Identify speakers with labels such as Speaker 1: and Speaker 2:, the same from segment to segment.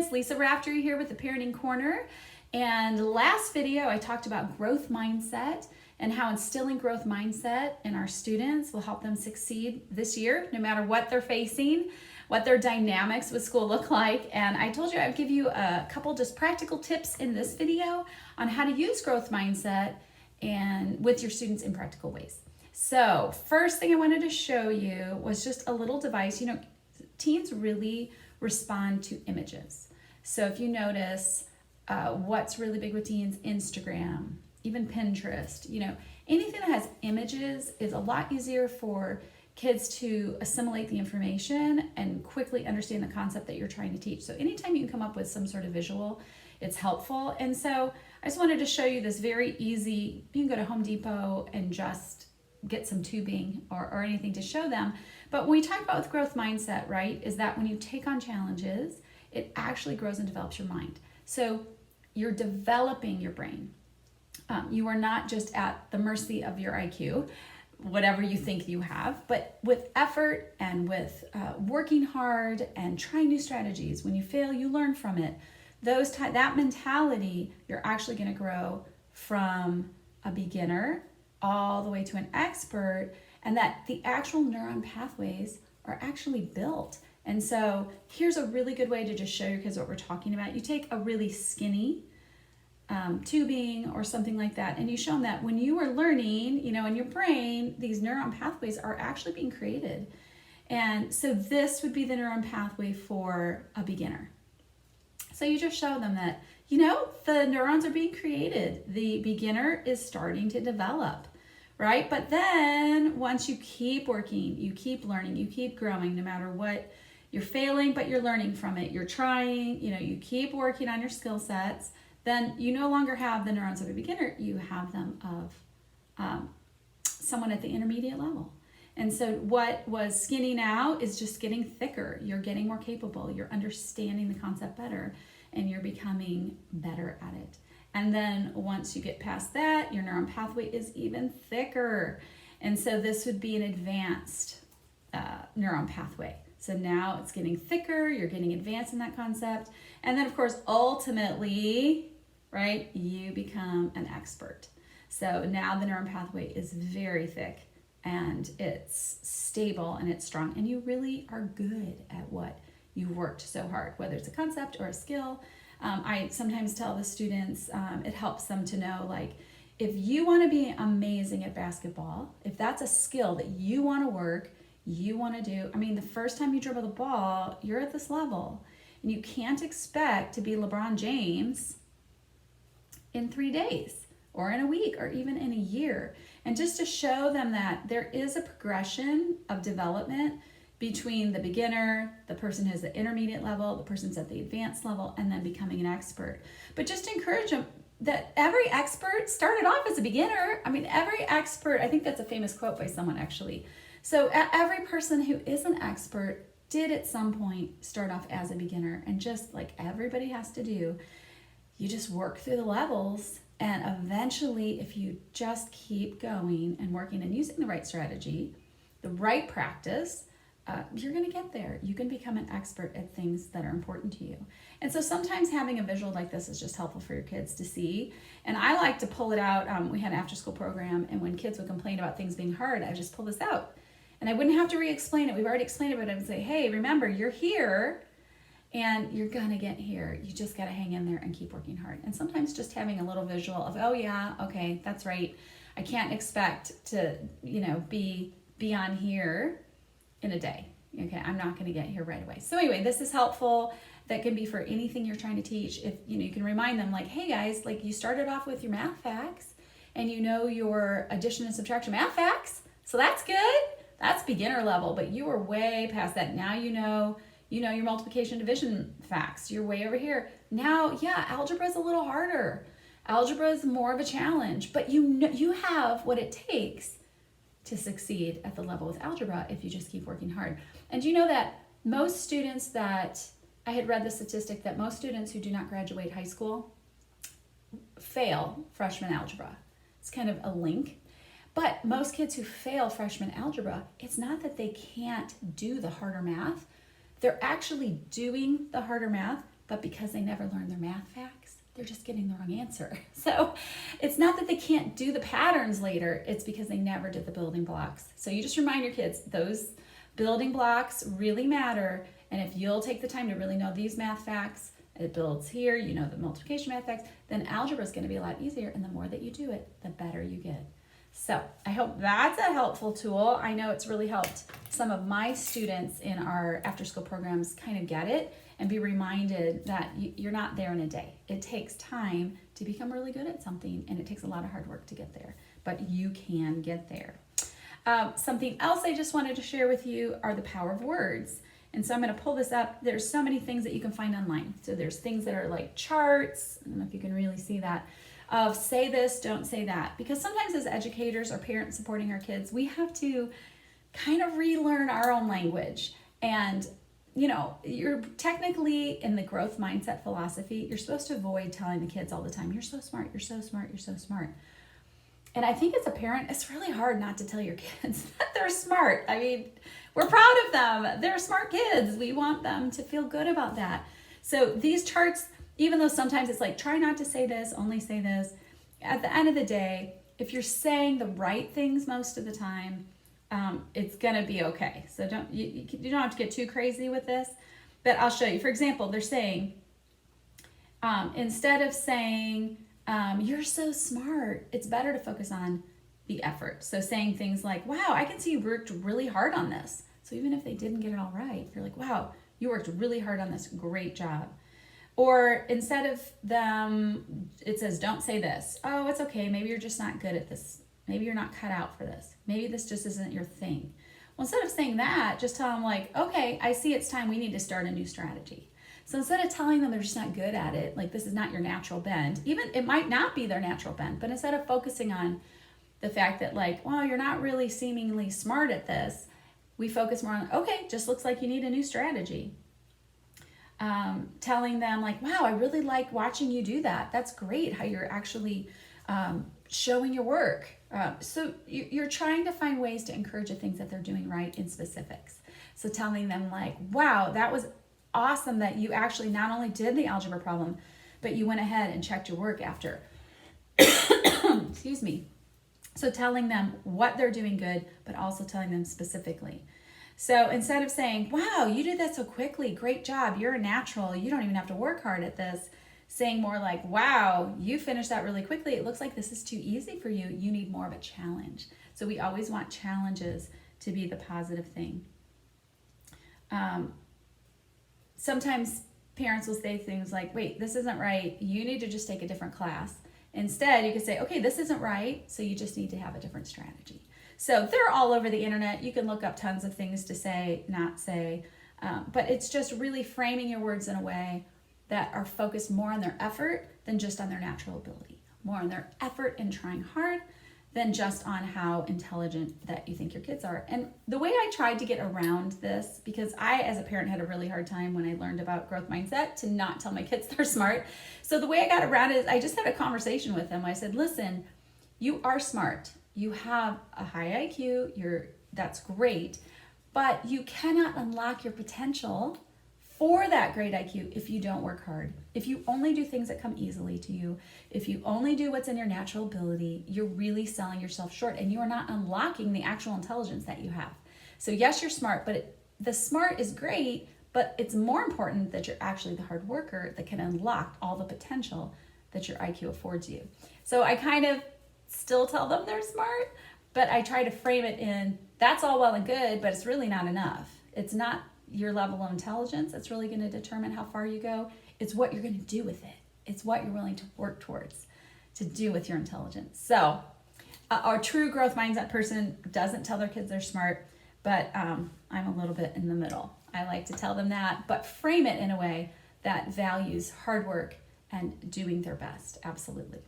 Speaker 1: guys, Lisa Raftery here with the Parenting Corner. And last video I talked about growth mindset and how instilling growth mindset in our students will help them succeed this year, no matter what they're facing, what their dynamics with school look like. And I told you I'd give you a couple just practical tips in this video on how to use growth mindset and with your students in practical ways. So first thing I wanted to show you was just a little device. You know, teens really respond to images. So if you notice what's really big with teens, Instagram, even Pinterest, you know, anything that has images is a lot easier for kids to assimilate the information and quickly understand the concept that you're trying to teach. So anytime you can come up with some sort of visual, it's helpful. And so I just wanted to show you this very easy, you can go to Home Depot and just get some tubing or anything to show them. But when we talk about with growth mindset, right, is that when you take on challenges, it actually grows and develops your mind. So you're developing your brain. You are not just at the mercy of your IQ, whatever you think you have, but with effort and with working hard and trying new strategies. When you fail, you learn from it. That mentality, you're actually going to grow from a beginner all the way to an expert, and that the actual neuron pathways are actually built. And so here's a really good way to just show your kids what we're talking about. You take a really skinny tubing or something like that, and you show them that when you are learning, you know, in your brain, these neuron pathways are actually being created. And so this would be the neuron pathway for a beginner. So you just show them that, you know, the neurons are being created. The beginner is starting to develop, right? But then once you keep working, you keep learning, you keep growing, no matter what, you're failing, but you're learning from it. You're trying, you know, you keep working on your skill sets. Then you no longer have the neurons of a beginner, you have them of someone at the intermediate level. And so what was skinny now is just getting thicker. You're getting more capable, you're understanding the concept better, and you're becoming better at it. And then once you get past that, your neuron pathway is even thicker. And so this would be an advanced neuron pathway. So now it's getting thicker, you're getting advanced in that concept. And then of course, ultimately, right, you become an expert. So now the neuron pathway is very thick and it's stable and it's strong, and you really are good at what you worked so hard, whether it's a concept or a skill. I sometimes tell the students, it helps them to know, like, if you want to be amazing at basketball, if that's a skill that you want to work, you want to do, I mean, the first time you dribble the ball, you're at this level, and you can't expect to be LeBron James in 3 days or in a week or even in a year. And just to show them that there is a progression of development between the beginner, the person who's at the intermediate level, the person's at the advanced level, and then becoming an expert. But just to encourage them that every expert started off as a beginner. I mean, every expert, I think that's a famous quote by someone actually. So every person who is an expert did at some point start off as a beginner, and just like everybody has to do, you just work through the levels, and eventually if you just keep going and working and using the right strategy, the right practice, you're going to get there. You can become an expert at things that are important to you. And so sometimes having a visual like this is just helpful for your kids to see. And I like to pull it out. We had an after school program, and when kids would complain about things being hard, I just pull this out. And I wouldn't have to re-explain it. We've already explained it, but I would say, hey, remember, you're here and you're going to get here. You just got to hang in there and keep working hard. And sometimes just having a little visual of, oh yeah, okay, that's right. I can't expect to, you know, be on here in a day. Okay, I'm not going to get here right away. So anyway, this is helpful. That can be for anything you're trying to teach. If you know, you can remind them, like, hey guys, like, you started off with your math facts and you know your addition and subtraction math facts. So that's good. That's beginner level, but you are way past that. Now you know your multiplication division facts. You're way over here. Now, yeah, algebra is a little harder. Algebra is more of a challenge, but you know, you have what it takes to succeed at the level with algebra if you just keep working hard. And you know that most students that, I had read the statistic that most students who do not graduate high school fail freshman algebra. It's kind of a link. But most kids who fail freshman algebra, it's not that they can't do the harder math. They're actually doing the harder math, but because they never learned their math facts, they're just getting the wrong answer. So it's not that they can't do the patterns later, it's because they never did the building blocks. So you just remind your kids, those building blocks really matter, and if you'll take the time to really know these math facts, it builds here, you know the multiplication math facts, then algebra is going to be a lot easier, and the more that you do it, the better you get. So I hope that's a helpful tool. I know it's really helped some of my students in our after-school programs kind of get it and be reminded that you're not there in a day. It takes time to become really good at something, and it takes a lot of hard work to get there, but you can get there. Something else I just wanted to share with you are the power of words. And so I'm going to pull this up. There's so many things that you can find online. So there's things that are like charts. I don't know if you can really see that. Of say this, don't say that. Because sometimes as educators or parents supporting our kids, we have to kind of relearn our own language. And, you know, you're technically in the growth mindset philosophy, you're supposed to avoid telling the kids all the time, you're so smart, you're so smart, you're so smart. And I think as a parent, it's really hard not to tell your kids that they're smart. I mean, we're proud of them. They're smart kids. We want them to feel good about that. So these charts, even though sometimes it's like, try not to say this, only say this, at the end of the day, if you're saying the right things most of the time, it's going to be okay. So you don't have to get too crazy with this, but I'll show you. For example, they're saying, instead of saying, you're so smart, it's better to focus on the effort. So saying things like, wow, I can see you worked really hard on this. So even if they didn't get it all right, you're like, wow, you worked really hard on this. Great job. Or instead of them, it says, don't say this. Oh, it's okay. Maybe you're just not good at this. Maybe you're not cut out for this. Maybe this just isn't your thing. Well, instead of saying that, just tell them like, okay, I see it's time we need to start a new strategy. So instead of telling them they're just not good at it, like this is not your natural bend, even it might not be their natural bend, but instead of focusing on the fact that like, well, you're not really seemingly smart at this, we focus more on, okay, just looks like you need a new strategy. Telling them like, wow, I really like watching you do that. That's great how you're actually showing your work. So you're trying to find ways to encourage the things that they're doing right in specifics. So telling them like, wow, that was awesome that you actually not only did the algebra problem, but you went ahead and checked your work after. Excuse me. So telling them what they're doing good, but also telling them specifically. So instead of saying, wow, you did that so quickly, great job, you're a natural, you don't even have to work hard at this, saying more like, wow, you finished that really quickly, it looks like this is too easy for you, you need more of a challenge. So we always want challenges to be the positive thing. Sometimes parents will say things like, wait, this isn't right, you need to just take a different class. Instead, you could say, okay, this isn't right, so you just need to have a different strategy. So they're all over the internet. You can look up tons of things to say, not say, but it's just really framing your words in a way that are focused more on their effort than just on their natural ability, more on their effort in trying hard than just on how intelligent that you think your kids are. And the way I tried to get around this, because I, as a parent, had a really hard time when I learned about growth mindset to not tell my kids they're smart. So the way I got around it is I just had a conversation with them. I said, listen, you are smart. You have a high IQ, that's great, but you cannot unlock your potential for that great IQ if you don't work hard. If you only do things that come easily to you, if you only do what's in your natural ability, you're really selling yourself short and you are not unlocking the actual intelligence that you have. So yes, you're smart, but the smart is great, but it's more important that you're actually the hard worker that can unlock all the potential that your IQ affords you. So I kind of still tell them they're smart, but I try to frame it in, that's all well and good, but it's really not enough. It's not your level of intelligence that's really going to determine how far you go. It's what you're going to do with it. It's what you're willing to work towards to do with your intelligence. So our true growth mindset person doesn't tell their kids they're smart, but I'm a little bit in the middle. I like to tell them that, but frame it in a way that values hard work and doing their best. Absolutely.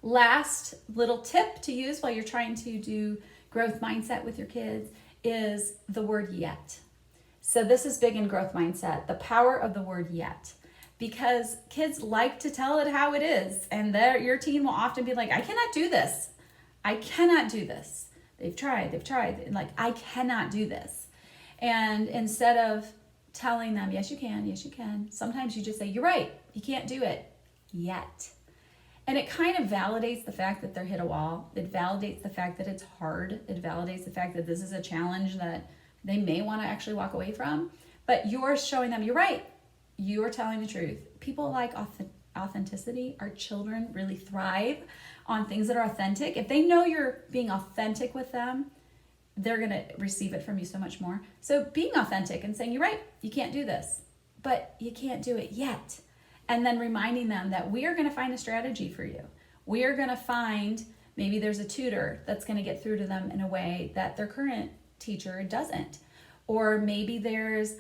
Speaker 1: Last little tip to use while you're trying to do growth mindset with your kids is the word yet. So this is big in growth mindset, the power of the word yet, because kids like to tell it how it is. And your teen will often be like, I cannot do this. I cannot do this. They've tried, and like, I cannot do this. And instead of telling them, yes, you can, yes, you can. Sometimes you just say, you're right, you can't do it yet. And it kind of validates the fact that they're hit a wall. It validates the fact that it's hard. It validates the fact that this is a challenge that they may want to actually walk away from. But you're showing them, you're right. You are telling the truth. People like authenticity. Our children really thrive on things that are authentic. If they know you're being authentic with them, they're going to receive it from you so much more. So being authentic and saying, you're right, you can't do this, but you can't do it yet. And then reminding them that we are going to find a strategy for you. We are going to find, maybe there's a tutor that's going to get through to them in a way that their current teacher doesn't. Or maybe there's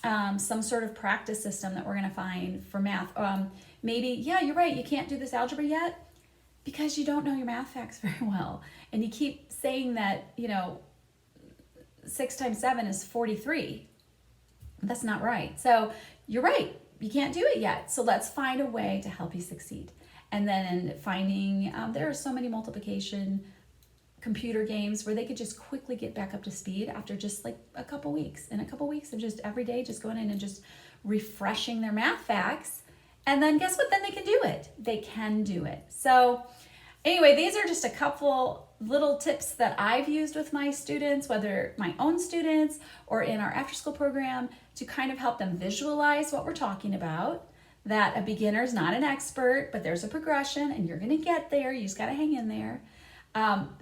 Speaker 1: some sort of practice system that we're going to find for math. Maybe, yeah, you're right, you can't do this algebra yet because you don't know your math facts very well. And you keep saying that, 6 times 7 is 43. That's not right. So you're right, you can't do it yet. So let's find a way to help you succeed. And then finding, there are so many multiplication computer games where they could just quickly get back up to speed after just like a couple weeks. And a couple weeks of just every day just going in and just refreshing their math facts. And then guess what? Then they can do it. They can do it. So anyway, these are just a couple little tips that I've used with my students, whether my own students or in our after school program, to kind of help them visualize what we're talking about, that a beginner is not an expert, but there's a progression and you're going to get there. You just got to hang in there.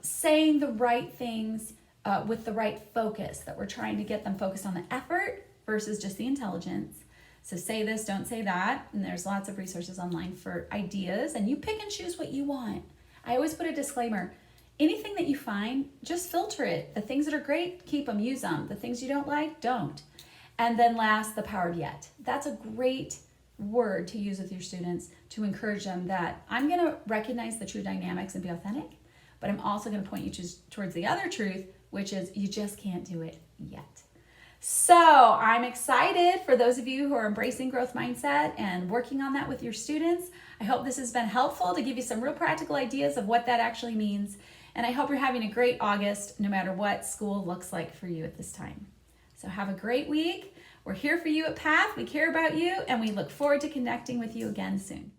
Speaker 1: Saying the right things with the right focus, that we're trying to get them focused on the effort versus just the intelligence. So say this, don't say that. And there's lots of resources online for ideas, and you pick and choose what you want. I always put a disclaimer. Anything that you find, just filter it. The things that are great, keep them, use them. The things you don't like, don't. And then last, the power of yet. That's a great word to use with your students to encourage them that I'm going to recognize the true dynamics and be authentic, but I'm also going to point you towards the other truth, which is you just can't do it yet. So I'm excited for those of you who are embracing growth mindset and working on that with your students. I hope this has been helpful to give you some real practical ideas of what that actually means. And I hope you're having a great August, no matter what school looks like for you at this time. So have a great week. We're here for you at PATH. We care about you, and we look forward to connecting with you again soon.